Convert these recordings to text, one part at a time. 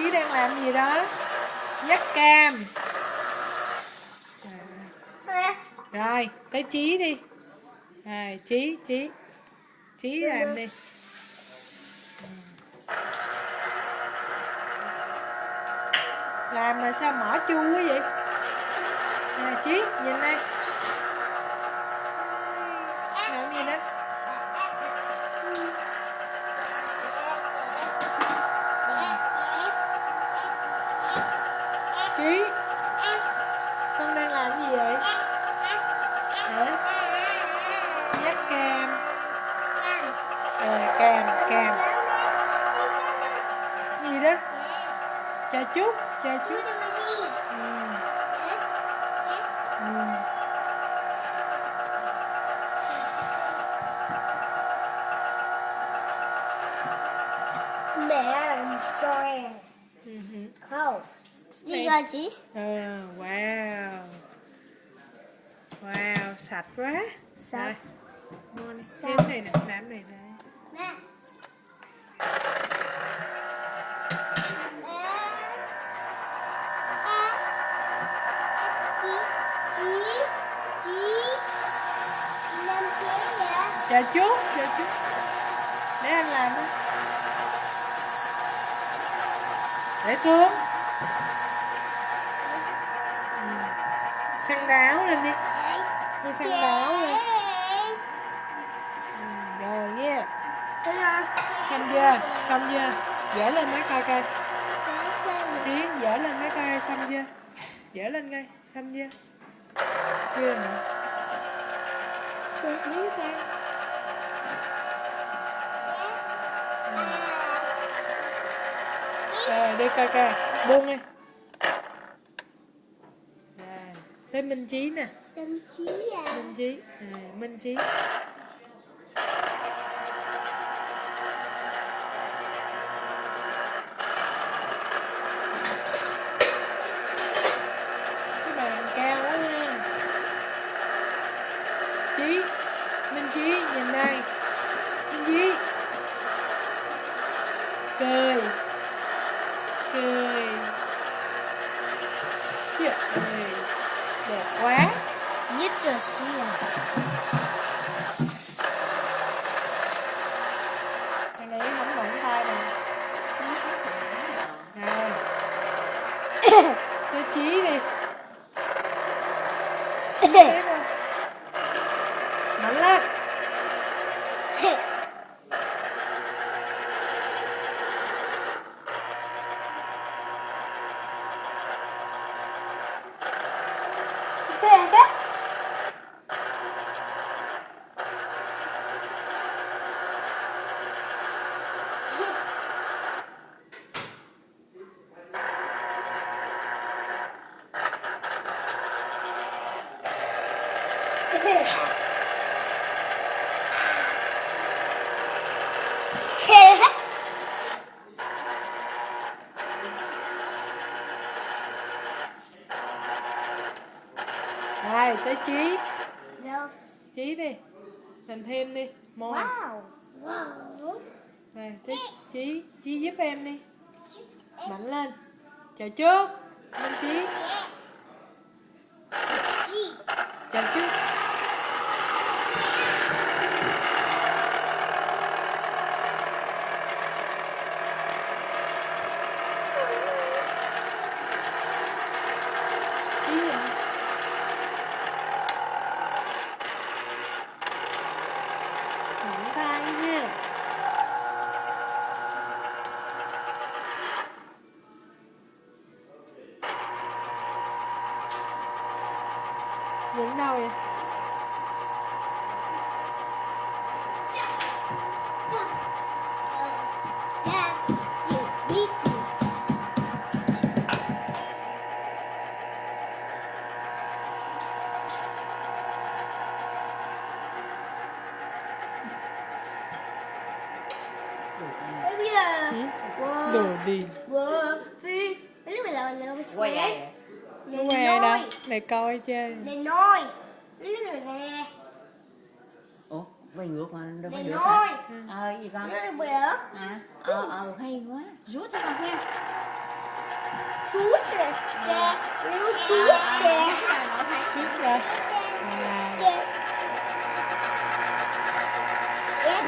Chí đang làm gì đó? Dắt cam. Rồi, tới Chí đi. Rồi, Chí làm đi. Làm mà sao mỏ chua quá vậy? Nè Chí, nhìn đây. Làm gì đó? Chí, con đang làm gì vậy? Hả? Dắt cam. Cam. Gì đó? Chờ chút. Man, I'm sorry. Cool. You got this? Wow, sạch quá. Sạch. Rồi, thêm này nè, làm này nè. Mẹ. Chờ chút. Để anh làm đó. Để xuống. Xăng đáo lên đi. Đi xăng đáo lên. Rồi nha. Xong chưa? Dỡ lên mấy coi. Chí, dỡ lên mấy coi xong chưa? Dỡ lên coi, xong chưa? Chưa hả? Chưa coi. Rồi đi coi, buông đi. Rồi, tới Minh Chí nè. Minh Chí. Cái bàn cao quá ha. Minh Chí, nhìn đây. Minh Chí. Cười. Trời ơi, đẹp quá. Nhất rồi xíu. Thằng này không động tay nè. Rồi. Cho Chí đi. Mạnh lên. Rồi, tới Chí. Chí đi. Làm thêm đi. Môi. Wow. Rồi, tới Chí giúp em đi. Mạnh lên. Chờ chút. Minh Chí. Chờ chút. Chí à. Mạnh tay nha. Những đâu vậy? Đồ đi. Quay ai vậy? Nó què đâu? Để coi chơi. Để nôi. Nè. Ủa, quay ngược mà đâu phải Để được nôi. hả? Gì con? Nó bữa. Hay quá. Rút cho con nha. chú sẽ chú sẽ Chú sẽ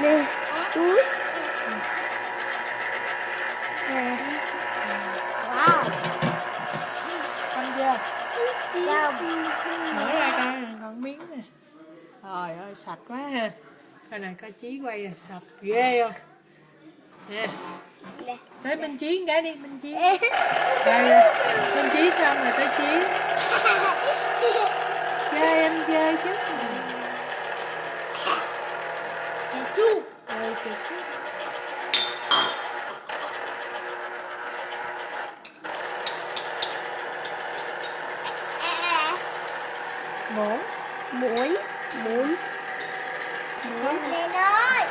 nè chú wow xong chưa? xong Mở ra coi còn miếng nè. Trời ơi sạch quá ha. Coi này coi Chí quay nè, sạch ghê không? Nè. nè Tới Minh Chí một cái đi, Minh Chí. Đây, Minh Chí xong rồi tới Chí. Chơi anh chơi chứ. chú Rồi kìa chứ. Muỗng. muốn muốn muốn lên ơi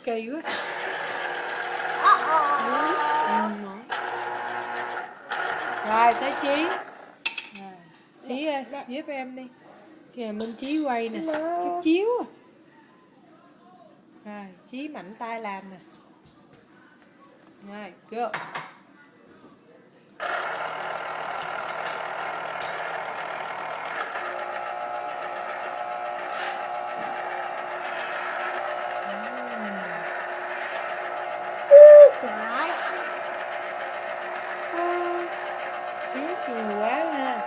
Kỳ quá. Muỗng. Rồi tới Chí. Rồi. Chí ơi, giúp em đi. Kìa Minh Chí quay nè. Chút chiếu à. Rồi, Chí mạnh tay làm nè. Rồi, go. Chí nhiều quá ha.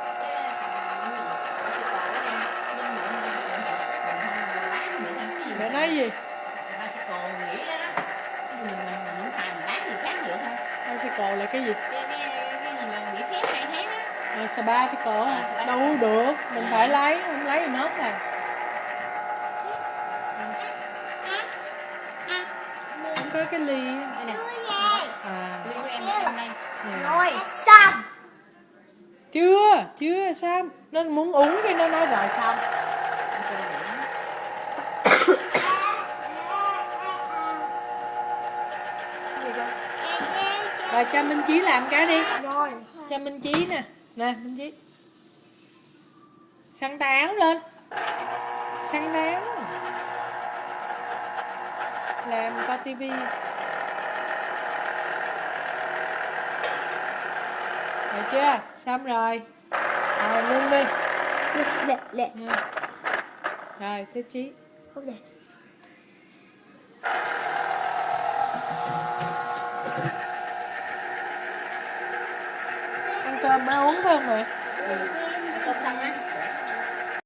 Mẹ nói gì? Bicycle nghĩ đó đó. Cái gì mình muốn xài mình bán người khác được thôi. Bicycle là cái gì? Cái gì mà nghỉ phép 2 tháng á. Sabbatical hả? Đâu có được, mình phải lấy, không lấy thì mất rồi. Không có cái ly á. Đây nè, À, ly của em ở trong đây. nè. rồi xong Chưa xong. Nó muốn uống cái nó nói rồi xong. Gì cơ? Rồi cho Minh Chí làm cái đi. rồi Cho Minh Chí nè. Nè Minh Chí. Săn tay áo lên. Săn tay áo. Làm coi tivi. Được chưa? Xong rồi. Rồi ngưng đi. lẹ Ngưng. Rồi tới Chí. không để Ăn cơm mới uống phải không mẹ?